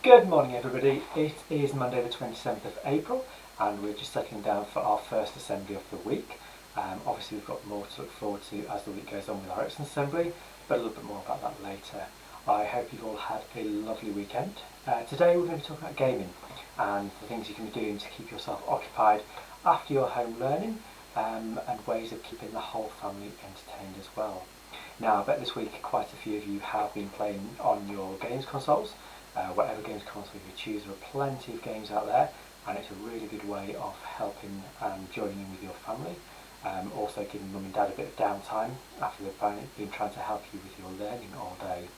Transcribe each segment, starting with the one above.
Good morning everybody, it is Monday the 27th of April and we're just settling down for our first assembly of the week. Obviously we've got more to look forward to as the week goes on with our Exton assembly, but a little bit more about that later. I hope you've all had a lovely weekend. Today we're going to be talking about gaming and the things you can be doing to keep yourself occupied after your home learning and ways of keeping the whole family entertained as well. Now I bet this week quite a few of you have been playing on your games consoles. Whatever games console you choose, there are plenty of games out there and it's a really good way of helping and joining in with your family. Also giving mum and dad a bit of downtime after they've been trying to help you with your learning all day.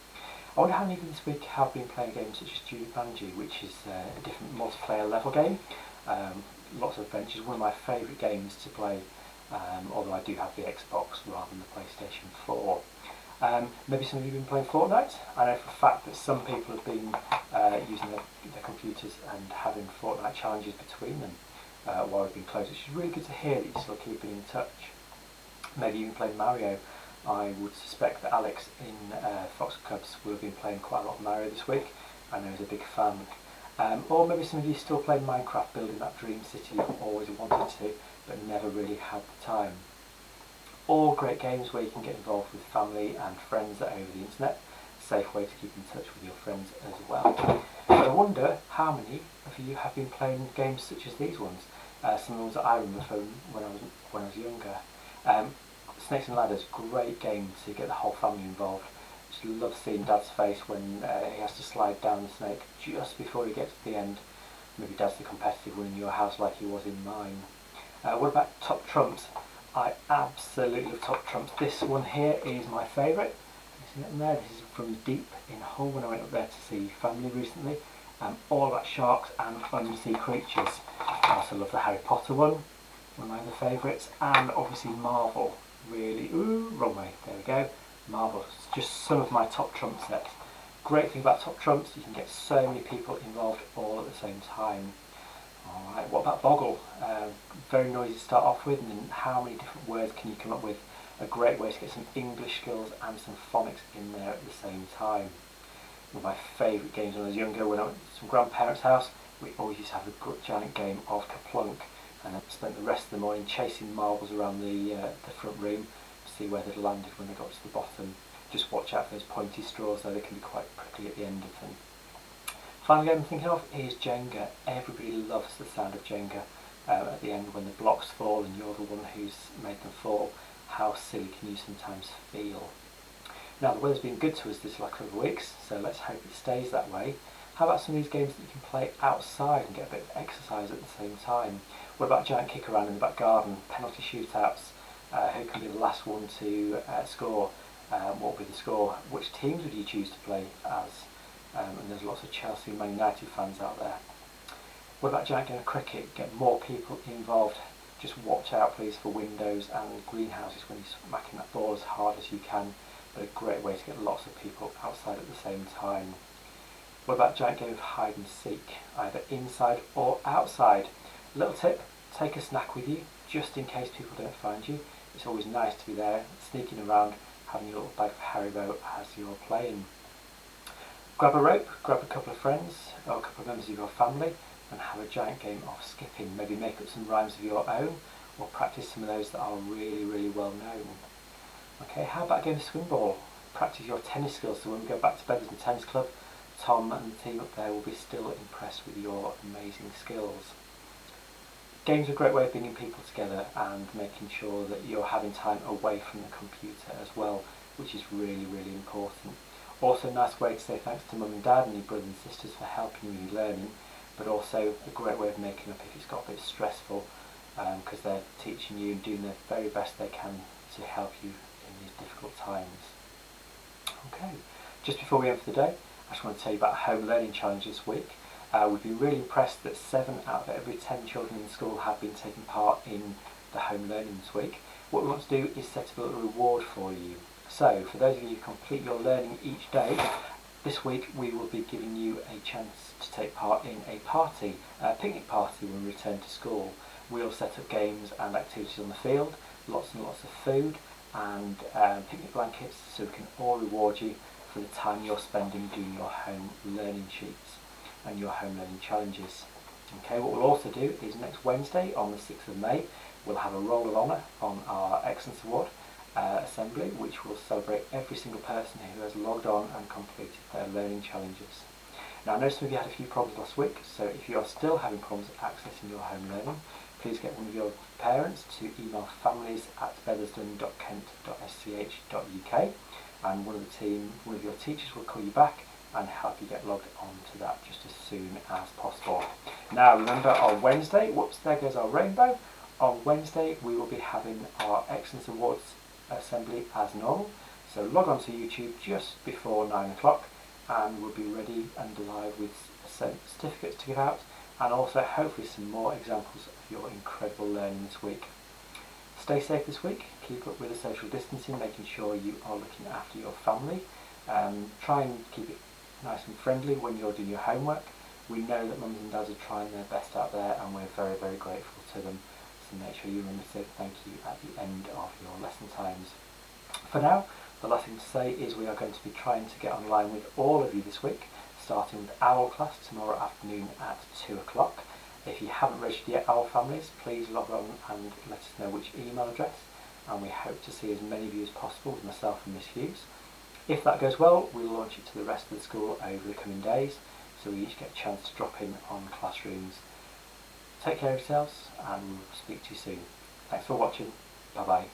I wonder how many of you this week have been playing games such as Jumanji, which is a different multiplayer level game. Lots of adventures, one of my favourite games to play, although I do have the Xbox rather than the PlayStation 4. Maybe some of you have been playing Fortnite. I know for a fact that some people have been using their computers and having Fortnite challenges between them while we've been closed, which is really good to hear that you're still keeping in touch. Maybe even playing Mario. I would suspect that Alex in Fox Cubs will have been playing quite a lot of Mario this week. I know he's a big fan. Or maybe some of you still playing Minecraft, building that dream city you've always wanted to, but never really had the time. All great games where you can get involved with family and friends over the internet. Safe way to keep in touch with your friends as well. But I wonder how many of you have been playing games such as these ones. Some of the ones that I remember from when I was younger. Snakes and Ladders, great game to get the whole family involved. Just love seeing Dad's face when he has to slide down the snake just before he gets to the end. Maybe Dad's the competitive one in your house like he was in mine. What about Top Trumps? I absolutely love Top Trumps. This one here is my favourite. You see that in there? This is from deep in Hull when I went up there to see family recently. All about sharks and undersea creatures. I also love the Harry Potter one of my other favourites. And obviously Marvel. Really, wrong way. There we go. Marvel. It's just some of my Top Trump sets. Great thing about Top Trumps, you can get so many people involved all at the same time. Alright, what about Boggle? Very noisy to start off with, and then how many different words can you come up with? A great way to get some English skills and some phonics in there at the same time. One of my favourite games when I was younger, when I went to some grandparents' house, we always used to have a giant game of Kaplunk, and I spent the rest of the morning chasing marbles around the front room to see where they'd landed when they got to the bottom. Just watch out for those pointy straws, though they can be quite prickly at the end of them. Final game I'm thinking of is Jenga. Everybody loves the sound of Jenga at the end when the blocks fall and you're the one who's made them fall. How silly can you sometimes feel? Now the weather's been good to us this last couple of weeks, so let's hope it stays that way. How about some of these games that you can play outside and get a bit of exercise at the same time? What about giant kick around in the back garden, penalty shootouts, who can be the last one to score, what will be the score, which teams would you choose to play as? And there's lots of Chelsea and Man United fans out there. What about giant game of cricket? Get more people involved. Just watch out please for windows and greenhouses when you're smacking that ball as hard as you can, but a great way to get lots of people outside at the same time. What about giant game of hide and seek? Either inside or outside. Little tip, take a snack with you just in case people don't find you. It's always nice to be there, sneaking around, having your little bag of Haribo as you're playing. Grab a rope, grab a couple of friends or a couple of members of your family and have a giant game of skipping. Maybe make up some rhymes of your own or practice some of those that are really well known. Okay, how about a game of swing ball? Practice your tennis skills so when we go back to bed as a tennis club, Tom and the team up there will be still impressed with your amazing skills. Games are a great way of bringing people together and making sure that you're having time away from the computer as well, which is really important. Also a nice way to say thanks to mum and dad and your brothers and sisters for helping you with your learning, but also a great way of making up if it's got a bit stressful because they're teaching you and doing the very best they can to help you in these difficult times. Okay, just before we end for the day, I just want to tell you about a home learning challenge this week. We've been really impressed that 7 out of every 10 children in school have been taking part in the home learning this week. What we want to do is set up a little reward for you. So, for those of you who complete your learning each day, this week we will be giving you a chance to take part in a party, a picnic party when we return to school. We'll set up games and activities on the field, lots and lots of food and picnic blankets so we can all reward you for the time you're spending doing your home learning sheets. and your home learning challenges. Okay, what we'll also do is next Wednesday on the 6th of May, we'll have a Roll of Honour on our Excellence Award assembly, which will celebrate every single person who has logged on and completed their learning challenges. Now I know some of you had a few problems last week, so if you are still having problems accessing your home learning, please get one of your parents to email families@featherston.kent.sch.uk, and one of your teachers will call you back and help you get logged onto that just as soon as possible. Now remember, on Wednesday, whoops, there goes our rainbow. On Wednesday we will be having our Excellence Awards assembly as normal, so log on to YouTube just before 9 o'clock and we'll be ready and live with certificates to give out, and also hopefully some more examples of your incredible learning this week. Stay safe this week, keep up with the social distancing, making sure you are looking after your family. Try and keep it nice and friendly when you're doing your homework. We know that mums and dads are trying their best out there and we're very, very grateful to them. So make sure you remember to say thank you at the end of your lesson times. For now, the last thing to say is we are going to be trying to get online with all of you this week, starting with OWL class tomorrow afternoon at 2 o'clock. If you haven't registered yet, OWL families, please log on and let us know which email address, and we hope to see as many of you as possible with myself and Miss Hughes. If that goes well, we'll launch it to the rest of the school over the coming days, so we each get a chance to drop in on classrooms. Take care of yourselves and we'll speak to you soon. Thanks for watching. Bye bye.